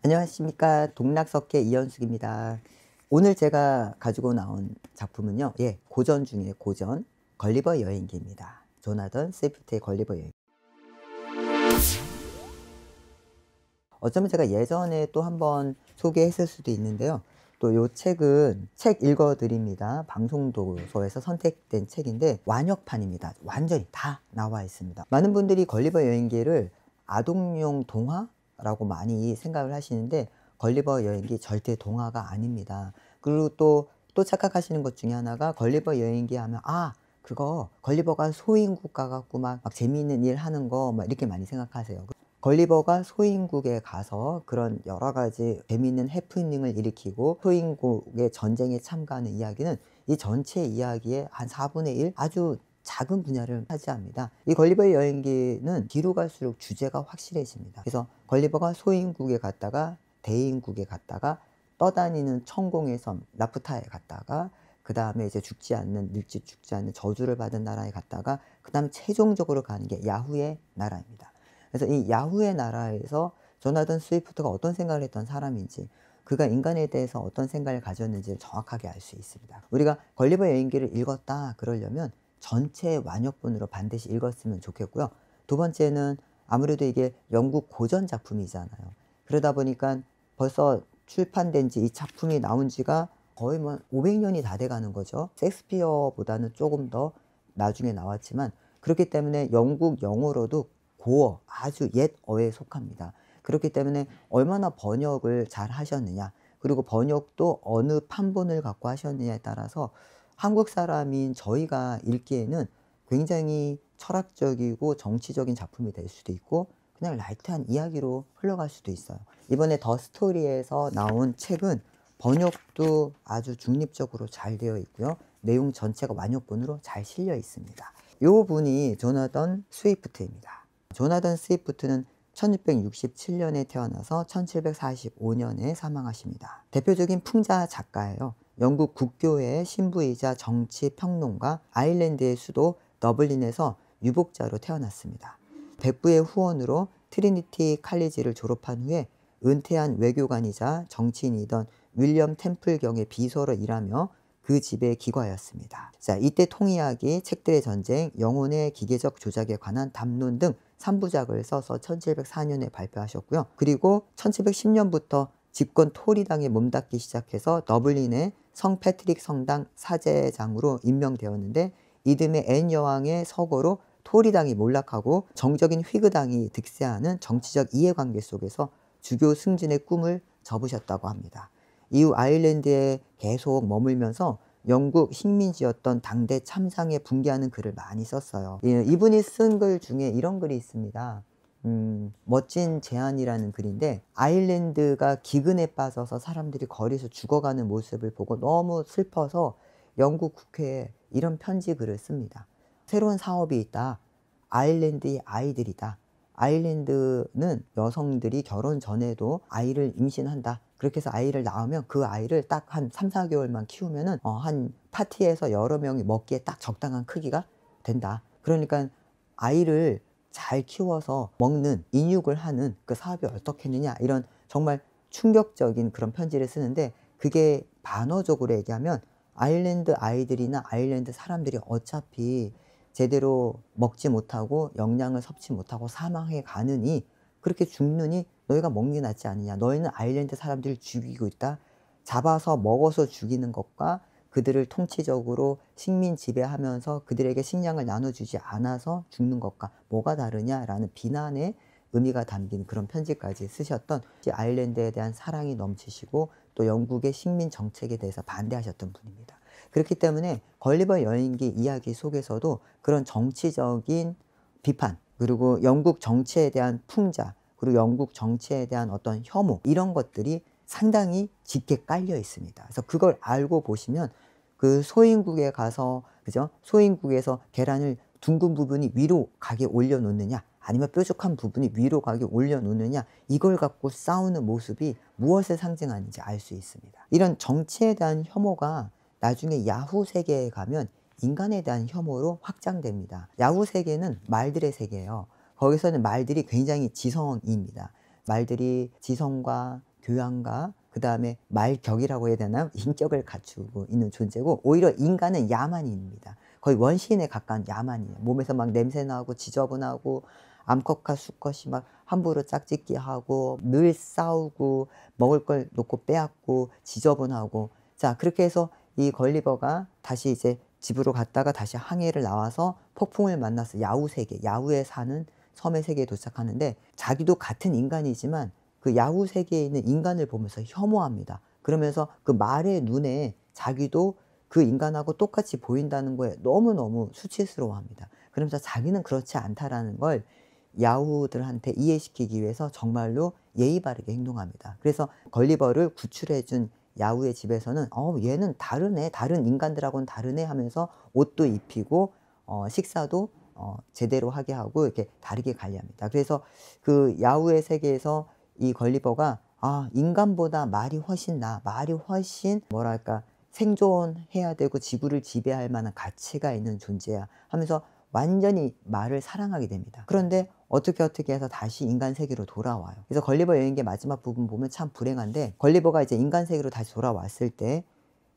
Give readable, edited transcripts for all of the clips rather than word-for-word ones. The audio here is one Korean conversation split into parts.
안녕하십니까. 동락석계 이현숙입니다. 오늘 제가 가지고 나온 작품은요. 고전 중에 고전, 걸리버 여행기입니다. 조나던 스위프트의 걸리버 여행. 어쩌면 제가 예전에 또 한번 소개했을 수도 있는데요. 또 요 책은 책 읽어드립니다. 방송도서에서 선택된 책인데 완역판입니다. 완전히 다 나와 있습니다. 많은 분들이 걸리버 여행기를 아동용 동화라고 많이 생각을 하시는데 걸리버 여행기 절대 동화가 아닙니다. 그리고 또 착각하시는 것 중에 하나가 걸리버 여행기 하면 그거 걸리버가 소인국 가갖고 막 재미있는 일 하는 거 막 이렇게 많이 생각하세요. 걸리버가 소인국에 가서 그런 여러 가지 재미있는 해프닝을 일으키고 소인국의 전쟁에 참가하는 이야기는 이 전체 이야기의 한 4분의 1 아주 작은 분야를 차지합니다. 이 걸리버의 여행기는 뒤로 갈수록 주제가 확실해집니다. 그래서 걸리버가 소인국에 갔다가 대인국에 갔다가 떠다니는 천공의 섬 라푸타에 갔다가 그 다음에 이제 죽지 않는 저주를 받은 나라에 갔다가 그 다음 최종적으로 가는 게 야후의 나라입니다. 그래서 이 야후의 나라에서 조나던 스위프트가 어떤 생각을 했던 사람인지, 그가 인간에 대해서 어떤 생각을 가졌는지를 정확하게 알 수 있습니다. 우리가 걸리버 여행기를 읽었다 그러려면 전체 완역본으로 반드시 읽었으면 좋겠고요. 두 번째는 아무래도 이게 영국 고전 작품이잖아요. 그러다 보니까 벌써 출판된 지 이 작품이 나온 지가 거의 500년이 다 돼가는 거죠. 셰익스피어보다는 조금 더 나중에 나왔지만, 그렇기 때문에 영국 영어로도 고어, 아주 옛 어에 속합니다. 그렇기 때문에 얼마나 번역을 잘 하셨느냐, 그리고 번역도 어느 판본을 갖고 하셨느냐에 따라서 한국 사람인 저희가 읽기에는 굉장히 철학적이고 정치적인 작품이 될 수도 있고 그냥 라이트한 이야기로 흘러갈 수도 있어요. 이번에 더 스토리에서 나온 책은 번역도 아주 중립적으로 잘 되어 있고요. 내용 전체가 완역본으로 잘 실려 있습니다. 이 분이 조나던 스위프트입니다. 조나던 스위프트는 1667년에 태어나서 1745년에 사망하십니다. 대표적인 풍자 작가예요. 영국 국교회의 신부이자 정치 평론가, 아일랜드의 수도 더블린에서 유복자로 태어났습니다. 백부의 후원으로 트리니티 칼리지를 졸업한 후에 은퇴한 외교관이자 정치인이던 윌리엄 템플경의 비서로 일하며 그 집에 기과였습니다. 자, 이때 통이야기, 책들의 전쟁, 영혼의 기계적 조작에 관한 담론 등 3부작을 써서 1704년에 발표하셨고요. 그리고 1710년부터 집권 토리당에 몸담기 시작해서 더블린의 성 패트릭 성당 사제장으로 임명되었는데, 이듬해 앤 여왕의 서거로 토리당이 몰락하고 정적인 휘그당이 득세하는 정치적 이해관계 속에서 주교 승진의 꿈을 접으셨다고 합니다. 이후 아일랜드에 계속 머물면서 영국 식민지였던 당대 참상에 분개하는 글을 많이 썼어요. 이분이 쓴 글 중에 이런 글이 있습니다. 멋진 제안이라는 글인데, 아일랜드가 기근에 빠져서 사람들이 거리에서 죽어가는 모습을 보고 너무 슬퍼서 영국 국회에 이런 편지 글을 씁니다. 새로운 사업이 있다. 아일랜드의 아이들이다. 아일랜드는 여성들이 결혼 전에도 아이를 임신한다. 그렇게 해서 아이를 낳으면 그 아이를 딱 한 3, 4개월만 키우면은 한 파티에서 여러 명이 먹기에 딱 적당한 크기가 된다. 그러니까 아이를 잘 키워서 먹는, 인육을 하는 그 사업이 어떻겠느냐, 이런 정말 충격적인 그런 편지를 쓰는데, 그게 반어적으로 얘기하면 아일랜드 아이들이나 아일랜드 사람들이 어차피 제대로 먹지 못하고 영양을 섭취 못하고 사망해 가느니, 그렇게 죽느니 너희가 먹는 게 낫지 않느냐. 너희는 아일랜드 사람들을 죽이고 있다. 잡아서 먹어서 죽이는 것과 그들을 통치적으로 식민 지배하면서 그들에게 식량을 나눠주지 않아서 죽는 것과 뭐가 다르냐라는 비난의 의미가 담긴 그런 편지까지 쓰셨던, 아일랜드에 대한 사랑이 넘치시고 또 영국의 식민 정책에 대해서 반대하셨던 분입니다. 그렇기 때문에 걸리버 여행기 이야기 속에서도 그런 정치적인 비판, 그리고 영국 정치에 대한 풍자, 그리고 영국 정치에 대한 어떤 혐오, 이런 것들이 상당히 짙게 깔려 있습니다. 그래서 그걸 알고 보시면 그 소인국에 가서, 그죠? 소인국에서 계란을 둥근 부분이 위로 가게 올려놓느냐, 아니면 뾰족한 부분이 위로 가게 올려놓느냐, 이걸 갖고 싸우는 모습이 무엇을 상징하는지 알 수 있습니다. 이런 정치에 대한 혐오가 나중에 야후 세계에 가면 인간에 대한 혐오로 확장됩니다. 야후 세계는 말들의 세계예요. 거기서는 말들이 굉장히 지성입니다. 말들이 지성과 교양과 그 다음에 말격이라고 해야 되나 인격을 갖추고 있는 존재고 오히려 인간은 야만인입니다. 거의 원시인에 가까운 야만이에요. 몸에서 막 냄새 나고 지저분하고 암컷과 수컷이 막 함부로 짝짓기 하고 늘 싸우고 먹을 걸 놓고 빼앗고 지저분하고 자 그렇게 해서 이 걸리버가 다시 이제 집으로 갔다가 다시 항해를 나와서 폭풍을 만나서 야후 세계, 야후에 사는 섬의 세계에 도착하는데 자기도 같은 인간이지만 그 야후 세계에 있는 인간을 보면서 혐오합니다. 그러면서 그 말의 눈에 자기도 그 인간하고 똑같이 보인다는 거에 너무너무 수치스러워합니다. 그러면서 자기는 그렇지 않다라는 걸 야후들한테 이해시키기 위해서 정말로 예의 바르게 행동합니다. 그래서 걸리버를 구출해준 야후의 집에서는 얘는 다르네, 다른 인간들하고는 다르네 하면서 옷도 입히고 식사도 제대로 하게 하고 이렇게 다르게 관리합니다. 그래서 그 야후의 세계에서 이 걸리버가 인간보다 말이 훨씬 말이 훨씬 뭐랄까 생존해야 되고 지구를 지배할 만한 가치가 있는 존재야 하면서 완전히 말을 사랑하게 됩니다. 그런데 어떻게 해서 다시 인간 세계로 돌아와요. 그래서 걸리버 여행기의 마지막 부분 보면 참 불행한데 걸리버가 이제 인간 세계로 다시 돌아왔을 때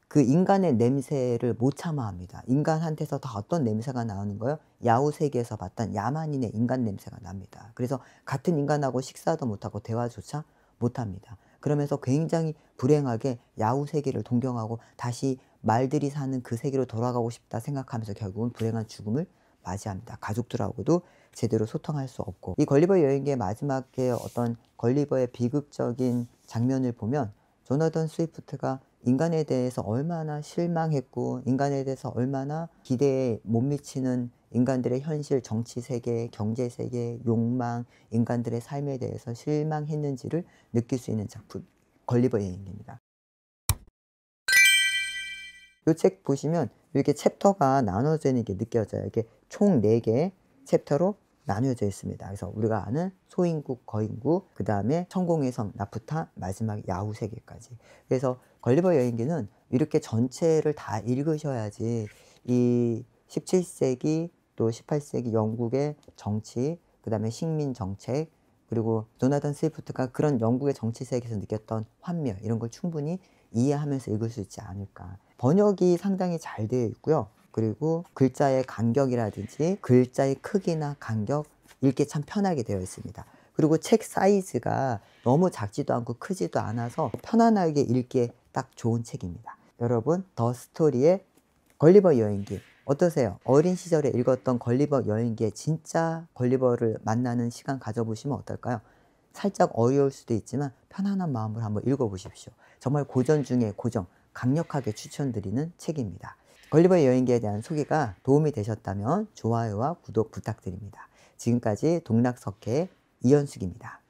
그 인간의 냄새를 못 참아합니다. 인간한테서 다 어떤 냄새가 나오는 거예요? 야후 세계에서 봤던 야만인의 인간 냄새가 납니다. 그래서 같은 인간하고 식사도 못하고 대화조차 못합니다. 그러면서 굉장히 불행하게 야후 세계를 동경하고 다시 말들이 사는 그 세계로 돌아가고 싶다 생각하면서 결국은 불행한 죽음을 맞이합니다. 가족들하고도 제대로 소통할 수 없고 이 걸리버 여행기의 마지막에 어떤 걸리버의 비극적인 장면을 보면 조나단 스위프트가 인간에 대해서 얼마나 실망했고 인간에 대해서 얼마나 기대에 못 미치는 인간들의 현실, 정치 세계, 경제 세계, 욕망, 인간들의 삶에 대해서 실망했는지를 느낄 수 있는 작품 걸리버 여행기입니다. 이 책 보시면 이렇게 챕터가 나눠져 있는 게 느껴져요. 이렇게 총 4개 챕터로 나뉘어져 있습니다. 그래서 우리가 아는 소인국, 거인국, 그 다음에 천공의 섬, 나프타, 마지막 야후 세계까지. 그래서 걸리버 여행기는 이렇게 전체를 다 읽으셔야지 이 17세기 또 18세기 영국의 정치, 그 다음에 식민 정책, 그리고 조나단 스위프트가 그런 영국의 정치 세계에서 느꼈던 환멸 이런 걸 충분히 이해하면서 읽을 수 있지 않을까. 번역이 상당히 잘 되어 있고요. 그리고 글자의 간격이라든지 글자의 크기나 간격 읽기 참 편하게 되어 있습니다. 그리고 책 사이즈가 너무 작지도 않고 크지도 않아서 편안하게 읽기에 딱 좋은 책입니다. 여러분 더 스토리의 걸리버 여행기 어떠세요? 어린 시절에 읽었던 걸리버 여행기에 진짜 걸리버를 만나는 시간 가져보시면 어떨까요? 살짝 어려울 수도 있지만 편안한 마음으로 한번 읽어보십시오. 정말 고전 중에 고전, 강력하게 추천드리는 책입니다. 걸리버 여행기에 대한 소개가 도움이 되셨다면 좋아요와 구독 부탁드립니다. 지금까지 동락석회 이현숙입니다.